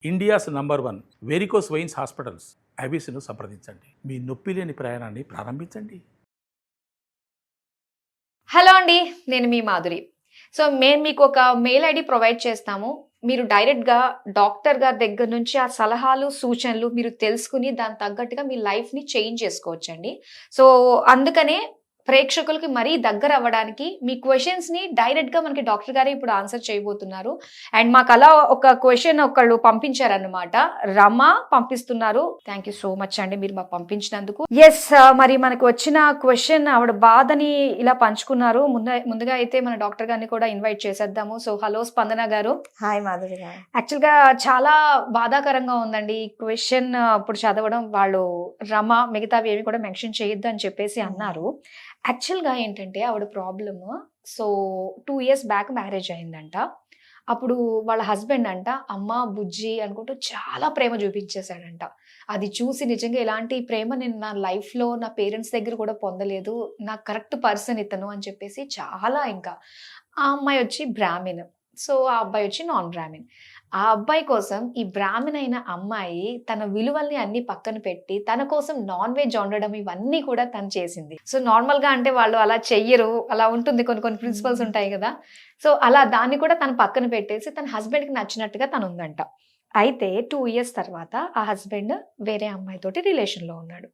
India's number 1 varicose veins hospitals ఐబీసీను సంప్రదించండి. మీ నొప్పి లేని ప్రయాణాన్ని ప్రారంభించండి. హలో అండి, నేను మీ మాధురి. సో మేము మీకు ఒక మెయిల్ ఐడి ప్రొవైడ్ చేస్తాము. మీరు డైరెక్ట్గా డాక్టర్ గారి దగ్గర నుంచి ఆ సలహాలు సూచనలు మీరు తెలుసుకుని దాని తగ్గట్టుగా మీ లైఫ్ని చేంజ్ చేసుకోవచ్చండి. సో అందుకనే ప్రేక్షకులకి మరీ దగ్గర అవ్వడానికి మీ క్వశ్చన్స్ని డైరెక్ట్గా మనకి డాక్టర్ గారే ఇప్పుడు ఆన్సర్ చేయబోతున్నారు. అండ్ మాకు అలా ఒక క్వశ్చన్ ఒకళ్ళు పంపించారనమాట, రమ పంపిస్తున్నారు. థ్యాంక్ యూ సో మచ్ అండి మీరు మాకు పంపించినందుకు. ఎస్, మరి మనకు వచ్చిన క్వశ్చన్ ఆవిడ బాధని ఇలా పంచుకున్నారు. ముందుగా అయితే మన డాక్టర్ గారిని కూడా ఇన్వైట్ చేసేద్దాము. సో హలో స్పందన గారు. హాయ్ మాధురి గారు. యాక్చువల్గా చాలా బాధాకరంగా ఉందండి ఈ క్వశ్చన్ ఇప్పుడు చదవడం. వాళ్ళు రమ మిగతావి ఏవి కూడా మెన్షన్ చేయొద్దు అని చెప్పేసి అన్నారు. యాక్చువల్గా ఏంటంటే ఆవిడ problem, so 2 years back marriage అయిందంట. అప్పుడు వాళ్ళ హస్బెండ్ అంట అమ్మ బుజ్జి అనుకుంటూ చాలా ప్రేమ చూపించేశాడంట. అది చూసి నిజంగా ఇలాంటి ప్రేమ నేను నా లైఫ్లో నా పేరెంట్స్ దగ్గర కూడా పొందలేదు, నా కరెక్ట్ పర్సన్ ఇతను అని చెప్పేసి చాలా. ఇంకా ఆ అమ్మాయి వచ్చి బ్రాహ్మిన్, సో ఆ అబ్బాయి వచ్చి నాన్ బ్రాహ్మిన్. ఆ అబ్బాయి కోసం ఈ బ్రాహ్మణ్ అయిన అమ్మాయి తన విలువల్ని అన్ని పక్కన పెట్టి తన కోసం నాన్ వెజ్ వండడం ఇవన్నీ కూడా తను చేసింది. సో నార్మల్ గా అంటే వాళ్ళు అలా చెయ్యరు, అలా ఉంటుంది, కొన్ని కొన్ని ప్రిన్సిపల్స్ ఉంటాయి కదా. సో అలా దాన్ని కూడా తను పక్కన పెట్టేసి తన హస్బెండ్ కి నచ్చినట్టుగా తను ఉందంట. అయితే 2 years తర్వాత ఆ హస్బెండ్ వేరే అమ్మాయితోటి రిలేషన్ లో ఉన్నాడు.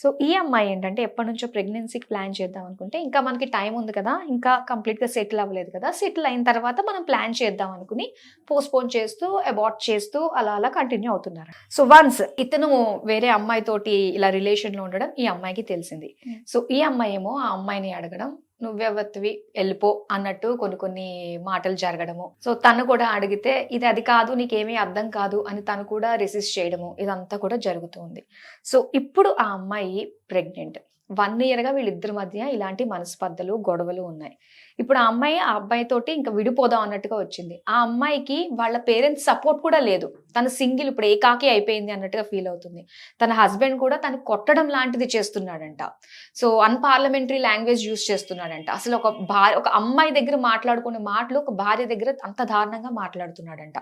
సో ఈ అమ్మాయి ఏంటంటే ఎప్పటి నుంచో ప్రెగ్నెన్సీకి ప్లాన్ చేద్దాం అనుకుంటే ఇంకా మనకి టైం ఉంది కదా, ఇంకా కంప్లీట్గా సెటిల్ అవ్వలేదు కదా, సెటిల్ అయిన తర్వాత మనం ప్లాన్ చేద్దాం అనుకుని పోస్ట్పోన్ చేస్తూ అబార్ట్ చేస్తూ అలా అలా కంటిన్యూ అవుతున్నారు. సో వన్స్ ఇతను వేరే అమ్మాయితోటి ఇలా రిలేషన్లో ఉండడం ఈ అమ్మాయికి తెలిసింది. సో ఈ అమ్మాయి ఏమో ఆ అమ్మాయిని అడగడం, నువ్వెవత్వి వెళ్ళిపో అన్నట్టు కొన్ని కొన్ని మాటలు జరగడము. సో తను కూడా అడిగితే ఇది అది కాదు, నీకేమీ అర్థం కాదు అని తను కూడా రెసిస్ట్ చేయడము, ఇదంతా కూడా జరుగుతుంది. సో ఇప్పుడు ఆ అమ్మాయి ప్రెగ్నెంట్. 1 year వీళ్ళిద్దరి మధ్య ఇలాంటి మనస్పర్ధలు గొడవలు ఉన్నాయి. ఇప్పుడు ఆ అమ్మాయి ఆ అబ్బాయితోటి ఇంకా విడిపోదాం అన్నట్టుగా వచ్చింది. ఆ అమ్మాయికి వాళ్ళ పేరెంట్స్ సపోర్ట్ కూడా లేదు, తను సింగిల్, ఇప్పుడు ఏకాకి అయిపోయింది అన్నట్టుగా ఫీల్ అవుతుంది. తన హస్బెండ్ కూడా తను కొట్టడం లాంటిది చేస్తున్నాడంట. సో అన్పార్లమెంటరీ లాంగ్వేజ్ యూజ్ చేస్తున్నాడంట. అసలు ఒక అమ్మాయి దగ్గర మాట్లాడుకునే మాటలు ఒక భార్య దగ్గర అంత దారుణంగా మాట్లాడుతున్నాడంట.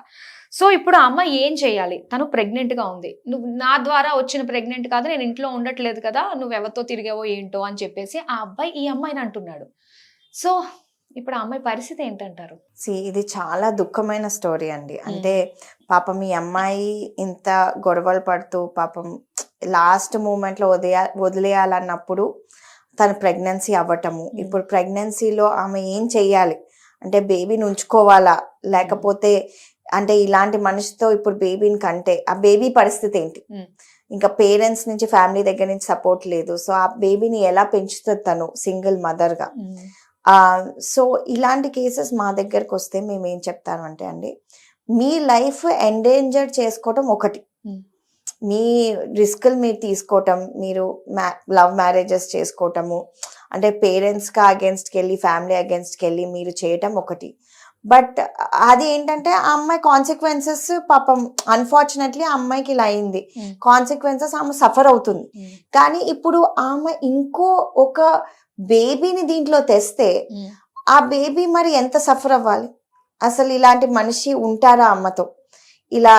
సో ఇప్పుడు ఆ అమ్మాయి ఏం చేయాలి? తను ప్రెగ్నెంట్ గా ఉంది. నువ్వు నా ద్వారా వచ్చిన ప్రెగ్నెంట్ కాదు, నేను ఇంట్లో ఉండట్లేదు కదా, నువ్వు ఎవరితో తిరిగావో ఏంటో అని చెప్పేసి ఆ అబ్బాయి ఈ అమ్మాయిని అంటున్నాడు. సో ఇప్పుడు ఆ అమ్మాయి పరిస్థితి ఏంటంటారు? ఇది చాలా దుఃఖమైన స్టోరీ అండి. అంటే పాపం ఈ అమ్మాయి ఇంత గొడవలు పడుతూ పాపం లాస్ట్ మూమెంట్ లో వదిలేయాలన్నప్పుడు తన ప్రెగ్నెన్సీ అవ్వటము. ఇప్పుడు ప్రెగ్నెన్సీలో ఆమె ఏం చెయ్యాలి అంటే బేబీని ఉంచుకోవాలా, లేకపోతే అంటే ఇలాంటి మనిషితో ఇప్పుడు బేబీని కంటే ఆ బేబీ పరిస్థితి ఏంటి? ఇంకా పేరెంట్స్ నుంచి ఫ్యామిలీ దగ్గర నుంచి సపోర్ట్ లేదు. సో ఆ బేబీని ఎలా పెంచుతుంది తను సింగిల్ మదర్ గా? సో ఇలాంటి కేసెస్ మా దగ్గరకు వస్తే మేము ఏం చెప్తాను అంటే అండి, మీ లైఫ్ ఎండేంజర్ చేసుకోవటం ఒకటి, మీ రిస్కులు మీరు తీసుకోవటం, మీరు లవ్ మ్యారేజెస్ చేసుకోవటము, అంటే పేరెంట్స్కి అగేన్స్ట్కి వెళ్ళి ఫ్యామిలీ అగేన్స్ట్కి వెళ్ళి మీరు చేయటం ఒకటి. బట్ అది ఏంటంటే ఆ అమ్మాయి కాన్సిక్వెన్సెస్ పాపం అన్ఫార్చునేట్లీ ఆ అమ్మాయికి ఇలా అయింది, కాన్సిక్వెన్సెస్ ఆమె సఫర్ అవుతుంది. కానీ ఇప్పుడు ఆమె ఇంకో ఒక బేబీని దీంట్లో తెస్తే ఆ బేబీ మరి ఎంత సఫర్ అవ్వాలి? అసలు ఇలాంటి మనిషి ఉంటారా అమ్మతో? ఇలా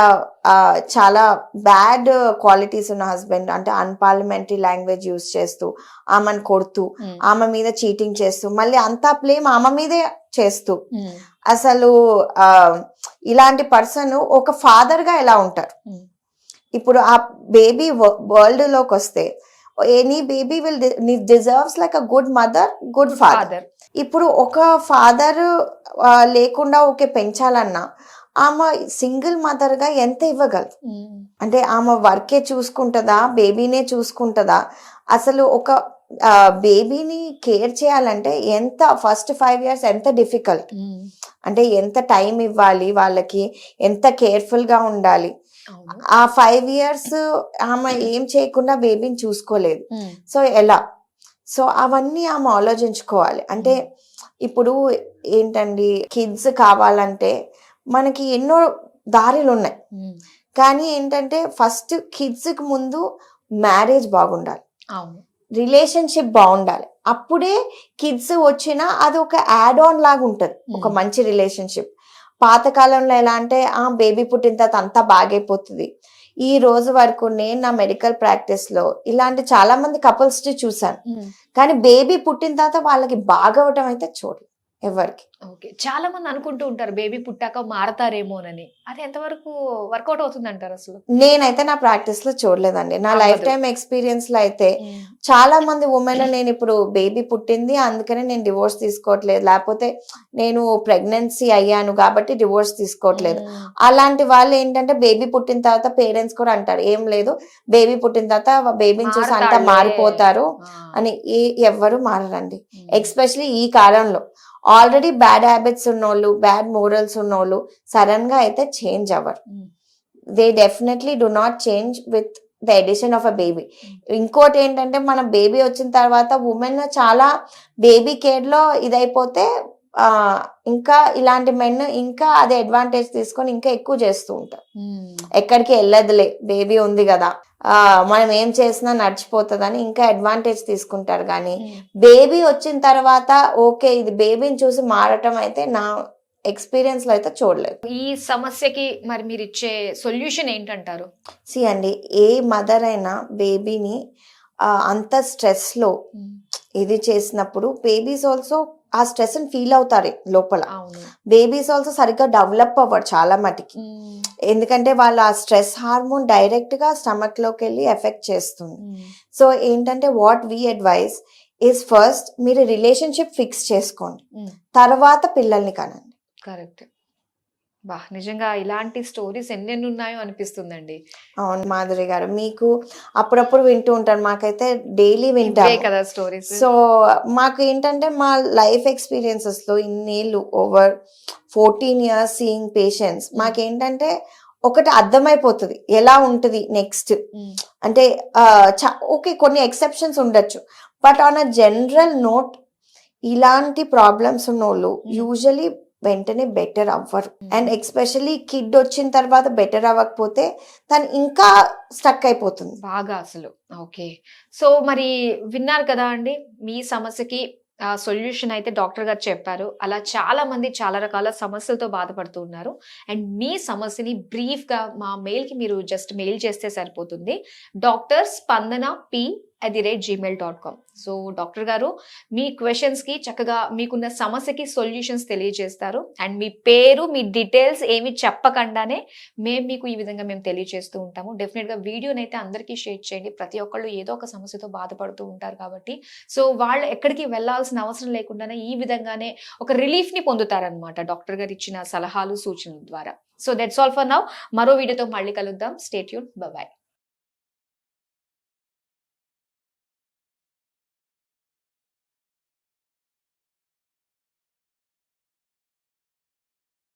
చాలా బ్యాడ్ క్వాలిటీస్ ఉన్న హస్బెండ్, అంటే అన్పార్లమెంటరీ లాంగ్వేజ్ యూజ్ చేస్తూ ఆమెను కొడుతూ ఆమె మీద చీటింగ్ చేస్తూ మళ్ళీ అంతా బ్లేమ్ ఆమె మీదే చేస్తూ, అసలు ఇలాంటి పర్సన్ ఒక ఫాదర్ గా ఎలా ఉంటారు? ఇప్పుడు ఆ బేబీ వరల్డ్ లోకి వస్తే any baby will deserves like a good mother, good father. ఇప్పుడు ఒక ఫాదర్ లేకుండా ఓకే పెంచాలన్నా ఆమె సింగిల్ మదర్ గా ఎంత ఇవ్వగలదు? అంటే ఆమె వర్కే చూసుకుంటుందా, బేబీనే చూసుకుంటుందా? అసలు ఒక బేబీని కేర్ చేయాలంటే ఎంత ఫస్ట్ 5 years ఎంత డిఫికల్ట్, అంటే ఎంత టైం ఇవ్వాలి వాళ్ళకి, ఎంత కేర్ఫుల్ గా ఉండాలి. ఆ 5 years ఆమె ఏం చేయకుండా బేబీని చూసుకోలేదు. సో ఎలా? సో అవన్నీ ఆమె ఆలోచించుకోవాలి. అంటే ఇప్పుడు ఏంటండి, కిడ్స్ కావాలంటే మనకి ఎన్నో దారులు ఉన్నాయి. కానీ ఏంటంటే ఫస్ట్ కిడ్స్ కి ముందు మ్యారేజ్ బాగుండాలి, రిలేషన్షిప్ బాగుండాలి. అప్పుడే కిడ్స్ వచ్చినా అది ఒక యాడ్ ఆన్ లాగా ఉంటుంది, ఒక మంచి రిలేషన్షిప్. పాతకాలంలో ఎలా అంటే బేబీ పుట్టిన తర్వాత అంతా బాగైపోతుంది. ఈ రోజు వరకు నేను నా మెడికల్ ప్రాక్టీస్ లో ఇలాంటి చాలా మంది కపుల్స్ ని చూసాను, కానీ బేబీ పుట్టిన తర్వాత వాళ్ళకి బాగవటం అయితే చూడలేదు ఎవరికి. ఓకే, చాలా మంది అనుకుంటూ ఉంటారు బేబీ పుట్టాక మారతారేమోనని. అది ఎంతవరకు వర్కౌట్ అవుతుంది అంటారు అసలు? నేనైతే నా ప్రాక్టీస్ లో చూడలేదండి. నా లైఫ్ టైం ఎక్స్పీరియన్స్ లో అయితే చాలా మంది ఉమెన్ నేను ఇప్పుడు బేబీ పుట్టింది అందుకనే నేను డివోర్స్ తీసుకోవట్లేదు, లేకపోతే నేను ప్రెగ్నెన్సీ అయ్యాను కాబట్టి డివోర్స్ తీసుకోవట్లేదు. అలాంటి వాళ్ళు ఏంటంటే బేబీ పుట్టిన తర్వాత పేరెంట్స్ కూడా అంటారు ఏం లేదు, బేబీ పుట్టిన తర్వాత బేబీని చూసి అంతా మారిపోతారు అని. ఎవ్వరు మారరండి, ఎక్స్పెషలీ ఈ కాలంలో. ఆల్రెడీ బ్యాడ్ హ్యాబిట్స్ ఉన్నోళ్ళు, బ్యాడ్ మోరల్స్ ఉన్నోళ్ళు సడన్ గా అయితే చేంజ్ అవ్వరు. They definitely do not change with the addition of a baby. ఇంకోటి ఏంటంటే మన బేబీ వచ్చిన తర్వాత ఉమెన్ చాలా బేబీ కేర్ లో ఇదైపోతే ఇంకా ఇలాంటి మెన్ ఇంకా అదే అడ్వాంటేజ్ తీసుకొని ఇంకా ఎక్కువ చేస్తూ ఉంటారు. ఎక్కడికి వెళ్ళదులే బేబీ ఉంది కదా, మనం ఏం చేసినా నడిచిపోతుందని ఇంకా అడ్వాంటేజ్ తీసుకుంటారు. కానీ బేబీ వచ్చిన తర్వాత ఓకే ఇది బేబీని చూసి మారటం అయితే నా ఎక్స్పీరియన్స్ లో అయితే చూడలేదు. ఈ సమస్యకి మరి మీరు ఇచ్చే సొల్యూషన్ ఏంటంటారు? అండి, ఏ మదర్ అయినా బేబీని అంత స్ట్రెస్ లో ఇది చేసినప్పుడు బేబీస్ ఆల్సో ఆ స్ట్రెస్ ని ఫీల్ అవుతారు లోపల. బేబీస్ ఆల్సో సరిగ్గా డెవలప్ అవ్వరు చాలా మటుకి, ఎందుకంటే వాళ్ళు ఆ స్ట్రెస్ హార్మోన్ డైరెక్ట్ గా స్టమక్ లోకి వెళ్ళి ఎఫెక్ట్ చేస్తుంది. సో ఏంటంటే what we advise is first మీరు రిలేషన్షిప్ ఫిక్స్ చేసుకోండి, తర్వాత పిల్లల్ని కనండి. కరెక్ట్. బా, నిజంగా ఇలాంటి స్టోరీస్ ఎన్నెన్ని ఉన్నాయో అనిపిస్తుందండి. అవును మాధురి గారు, మీకు అప్పుడప్పుడు వింటూ ఉంటారు, మాకైతే డైలీ వింటాం కదా స్టోరీస్. సో మాకు ఏంటంటే మా లైఫ్ ఎక్స్పీరియన్సెస్ లో ఇన్నేళ్ళు ఓవర్ 14 years సీయింగ్ పేషెంట్స్, మాకేంటంటే ఒకటి అర్థమైపోతుంది ఎలా ఉంటుంది నెక్స్ట్. అంటే ఓకే కొన్ని ఎక్సెప్షన్స్ ఉండొచ్చు, but on a general note ఇలాంటి ప్రాబ్లమ్స్ ఉన్న వాళ్ళు యూజువలీ వెంటనే బెటర్ అవ్వరు. అండ్ ఎక్స్పెషల్లీ కిడ్ వచ్చిన తర్వాత బెటర్ అవ్వకపోతే తను ఇంకా స్టక్ అయిపోతుంది బాగా అసలు. ఓకే, సో మరి విన్నారు కదా అండి, మీ సమస్యకి సొల్యూషన్ అయితే డాక్టర్ గారు చెప్పారు. అలా చాలా మంది చాలా రకాల సమస్యలతో బాధపడుతూ ఉన్నారు. అండ్ మీ సమస్యని బ్రీఫ్ గా మా మెయిల్ కి మీరు జస్ట్ మెయిల్ చేస్తే సరిపోతుంది, drspandana@gmail.com. సో డాక్టర్ గారు మీ క్వశ్చన్స్ కి చక్కగా మీకున్న సమస్యకి సొల్యూషన్స్ తెలియజేస్తారు. అండ్ మీ పేరు మీ డీటెయిల్స్ ఏమి చెప్పకుండానే మీకు ఈ విధంగా మేము తెలియజేస్తూ ఉంటాము. డెఫినెట్ గా వీడియోని అయితే అందరికీ షేర్ చేయండి. ప్రతి ఒక్కళ్ళు ఏదో ఒక సమస్యతో బాధపడుతూ ఉంటారు కాబట్టి సో వాళ్ళు ఎక్కడికి వెళ్లాల్సిన అవసరం లేకుండానే ఈ విధంగానే ఒక రిలీఫ్ ని పొందుతారనమాట డాక్టర్ గారు ఇచ్చిన సలహాలు సూచనల ద్వారా. So that's all for now. మరో వీడియోతో మళ్ళీ కలుద్దాం. Stay tune. By by.